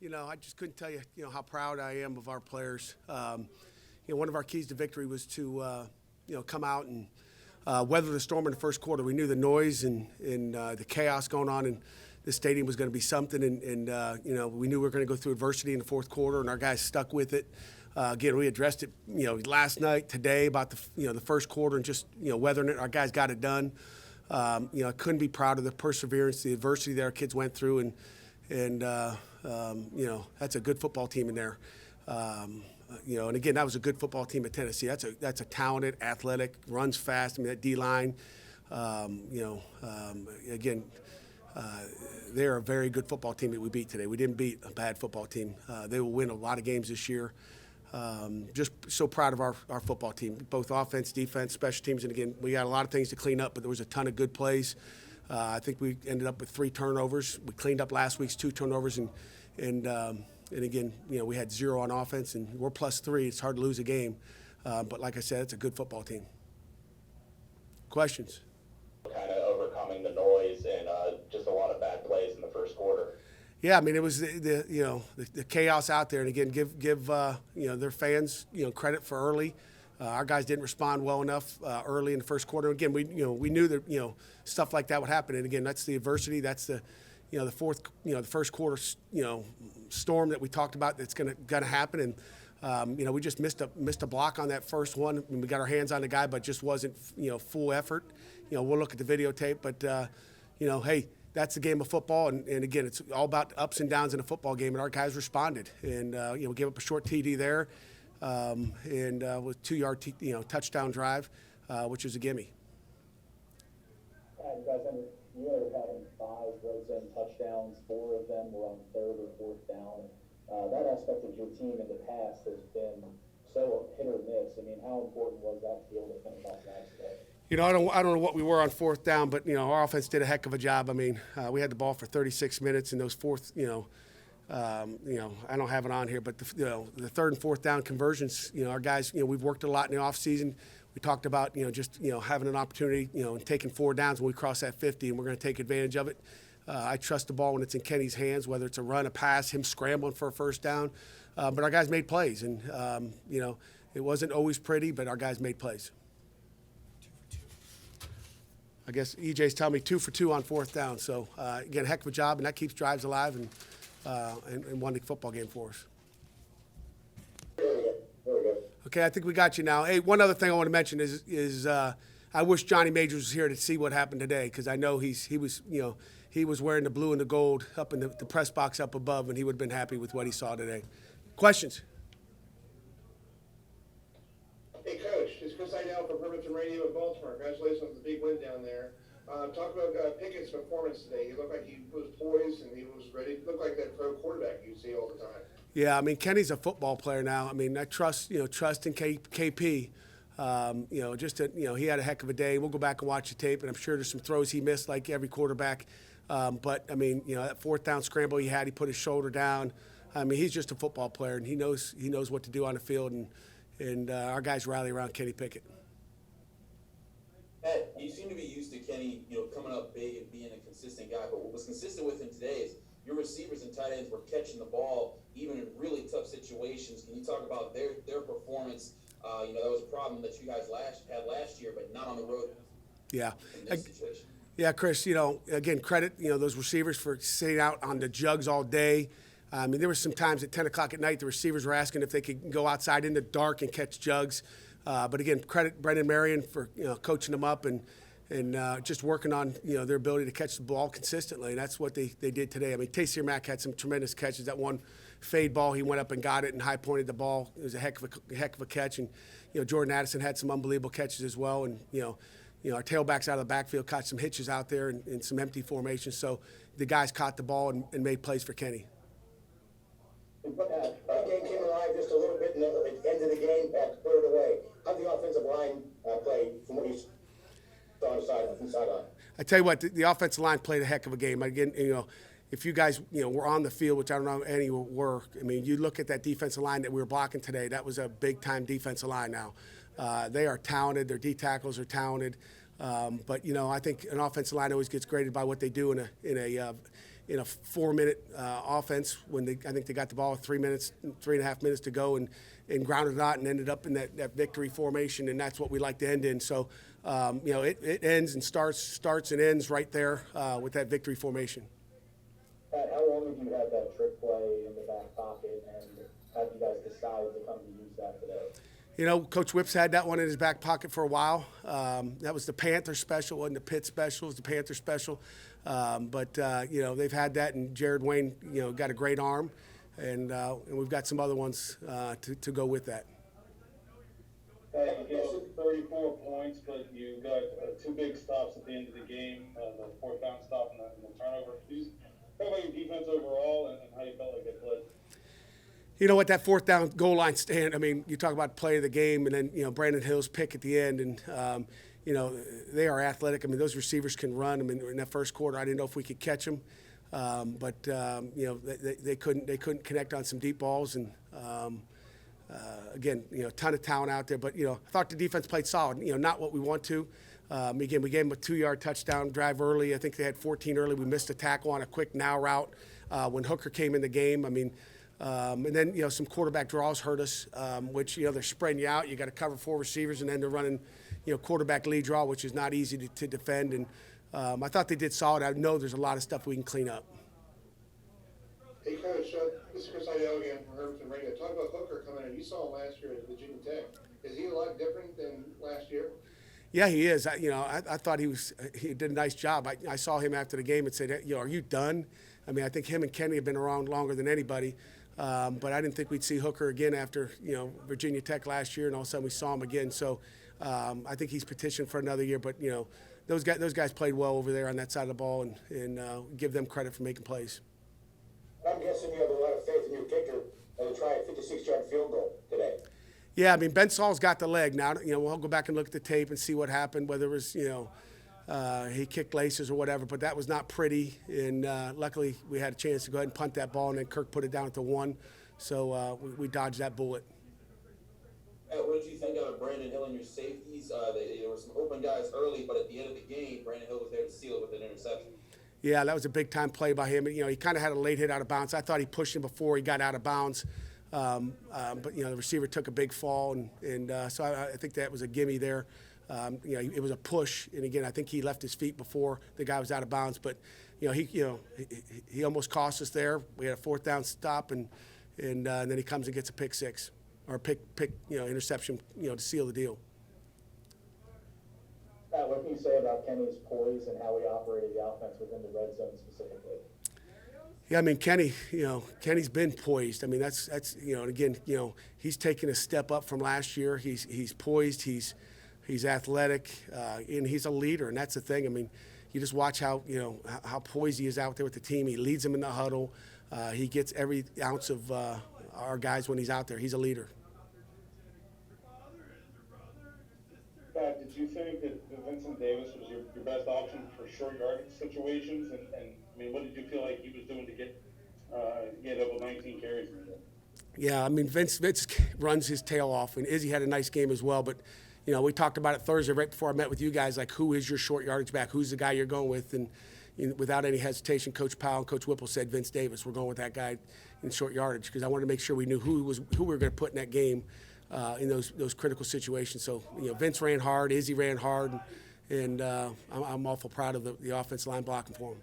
I just couldn't tell you, how proud I am of our players. One of our keys to victory was to, come out and weather the storm in the first quarter. We knew the noise and the chaos going on in the stadium was going to be something, and we knew we were going to go through adversity in the fourth quarter, and our guys stuck with it. Again, we addressed it, last night, today about the first quarter and just, weathering it. Our guys got it done. I couldn't be proud of the perseverance, the adversity that our kids went through, and that's a good football team in there. And again, that was a good football team at Tennessee. That's a talented, athletic, runs fast. I mean, that D-line, again, they're a very good football team that we beat today. We didn't beat a bad football team. They will win a lot of games this year. Just so proud of our football team, both offense, defense, special teams. And again, we got a lot of things to clean up, but there was a ton of good plays. I think we ended up with 3 turnovers. We cleaned up last week's 2 turnovers, and again, we had 0 on offense, and we're +3. It's hard to lose a game, but like I said, it's a good football team. Questions? Kind of overcoming the noise and just a lot of bad plays in the first quarter. Yeah, I mean, it was the chaos out there, and again, give their fans credit for early. Our guys didn't respond well enough early in the first quarter. Again, we knew that stuff like that would happen, and again, that's the adversity. That's the the first quarter storm that we talked about. That's gonna happen, and we just missed a block on that first one. We got our hands on the guy, but just wasn't full effort. We'll look at the videotape, but hey. That's the game of football, and again, it's all about ups and downs in a football game, and our guys responded. And, we gave up a short TD there and with 2-yard touchdown drive, which was a gimme. You guys ended having 5 red zone touchdowns. 4 of them were on 3rd or 4th down. That aspect of your team in the past has been so hit or miss. I mean, how important was that to be able to finish off match today? I don't know what we were on 4th down, but our offense did a heck of a job. I mean, we had the ball for 36 minutes, and those I don't have it on here, but the 3rd and 4th down conversions. Our guys, we've worked a lot in the offseason. We talked about just having an opportunity, and taking 4 downs when we cross that 50, and we're going to take advantage of it. I trust the ball when it's in Kenny's hands, whether it's a run, a pass, him scrambling for a first down. But our guys made plays, and it wasn't always pretty, but our guys made plays. I guess EJ's telling me 2 for 2 on 4th down. So, again, a heck of a job, and that keeps drives alive and won the football game for us. Okay, I think we got you now. Hey, one other thing I want to mention is I wish Johnny Majors was here to see what happened today, because I know he was wearing the blue and the gold up in the press box up above, and he would have been happy with what he saw today. Questions? Hey, Coach, it's Chris Idell from Birmingham Radio in Baltimore. Congratulations on the big win down there. Talk about Pickett's performance today. He looked like he was poised and he was ready. He looked like that pro quarterback you see all the time. Yeah, I mean, Kenny's a football player now. I mean, I trust in KP. He had a heck of a day. We'll go back and watch the tape, and I'm sure there's some throws he missed like every quarterback. But, I mean, that 4th down scramble he had, he put his shoulder down. I mean, he's just a football player, and he knows what to do on the field, and our guys rally around Kenny Pickett. Ed, you seem to be used to Kenny, coming up big and being a consistent guy. But what was consistent with him today is your receivers and tight ends were catching the ball even in really tough situations. Can you talk about their performance? That was a problem that you guys had last year, but not on the road. Yeah. In this situation. Yeah, Chris. Again, credit those receivers for sitting out on the jugs all day. I mean, there were some times at 10 o'clock at night the receivers were asking if they could go outside in the dark and catch jugs. But again, credit Brendan Marion for coaching them up and just working on their ability to catch the ball consistently. And that's what they did today. I mean, Tayseer Mack had some tremendous catches. That one fade ball, he went up and got it and high pointed the ball. It was a heck of a catch. And Jordan Addison had some unbelievable catches as well. And our tailbacks out of the backfield caught some hitches out there and some empty formations. So the guys caught the ball and made plays for Kenny. That game came alive just a little bit, and then at the end of the game, put it away. How'd the offensive line play from what you saw on the sideline? I tell you what, the offensive line played a heck of a game. Again, if you guys, were on the field, which I don't know if any were, I mean, you look at that defensive line that we were blocking today, that was a big-time defensive line now. They are talented. Their D tackles are talented. But I think an offensive line always gets graded by what they do in in a 4-minute offense when I think they got the ball with 3.5 minutes to go and grounded it out and ended up in that victory formation, and that's what we like to end in. So, it ends and starts and ends right there with that victory formation. Pat, how long have you had that trick play in the back pocket, and how did you guys decide to come to use that today? Coach Whip's had that one in his back pocket for a while. That was the Panther special, wasn't the Pitt special. It was the Panther special. But they've had that, and Jared Wayne, got a great arm, and we've got some other ones to go with that. You get 34 points, but you got 2 big stops at the end of the game, the 4th down stop and the turnover. Talk about your defense overall and how you felt like they played. You know what, that 4th down goal line stand, I mean, you talk about play of the game, and then, Brandon Hill's pick at the end, and, they are athletic. I mean, those receivers can run. I mean, in that first quarter, I didn't know if we could catch them. But they couldn't connect on some deep balls. And, again, a ton of talent out there. But, I thought the defense played solid, not what we want to. Again, we gave them a 2-yard touchdown drive early. I think they had 14 early. We missed a tackle on a quick now route when Hooker came in the game. I mean, and then, some quarterback draws hurt us, which, they're spreading you out. You got to cover 4 receivers, and then they're running, quarterback lead draw, which is not easy to defend. And I thought they did solid. I know there's a lot of stuff we can clean up. Hey, Coach, this is Chris Idell again from Herbertson Radio. Talk about Hooker coming in. You saw him last year at Virginia Tech. Is he a lot different than last year? Yeah, he is. I thought he did a nice job. I saw him after the game and said, are you done? I mean, I think him and Kenny have been around longer than anybody. But I didn't think we'd see Hooker again after, Virginia Tech last year, and all of a sudden we saw him again. So I think he's petitioned for another year. But, those guys played well over there on that side of the ball, and give them credit for making plays. I'm guessing you have a lot of faith in your kicker to try a 56-yard field goal today. Yeah, I mean, Ben Saul's got the leg now. We'll go back and look at the tape and see what happened, whether it was, he kicked laces or whatever, but that was not pretty. And luckily, we had a chance to go ahead and punt that ball, and then Kirk put it down at the 1. So we dodged that bullet. What did you think out of Brandon Hill and your safeties? There were some open guys early, but at the end of the game, Brandon Hill was there to seal it with an interception. Yeah, that was a big-time play by him. He kind of had a late hit out of bounds. I thought he pushed him before he got out of bounds. But, the receiver took a big fall, and so I think that was a gimme there. It was a push, and again, I think he left his feet before the guy was out of bounds. But, he almost cost us there. We had a 4th down stop, and then he comes and gets a pick 6 or interception, to seal the deal. Pat, what can you say about Kenny's poise and how he operated the offense within the red zone specifically? Yeah, I mean, Kenny's been poised. I mean, that's and again, he's taken a step up from last year. He's poised. He's athletic, and he's a leader. And that's the thing. I mean, you just watch how poised he is out there with the team. He leads them in the huddle. He gets every ounce of our guys when he's out there. He's a leader. Pat, did you think that Vincent Davis was your best option for short yardage situations? And I mean, what did you feel like he was doing to get over 19 carries? Yeah, I mean, Vince runs his tail off, and Izzy had a nice game as well. But, we talked about it Thursday right before I met with you guys, like who is your short yardage back? Who's the guy you're going with? And without any hesitation, Coach Powell and Coach Whipple said Vince Davis. We're going with that guy in short yardage because I wanted to make sure we knew who we were going to put in that game in those critical situations. So, Vince ran hard, Izzy ran hard, and I'm awful proud of the offensive line blocking for him.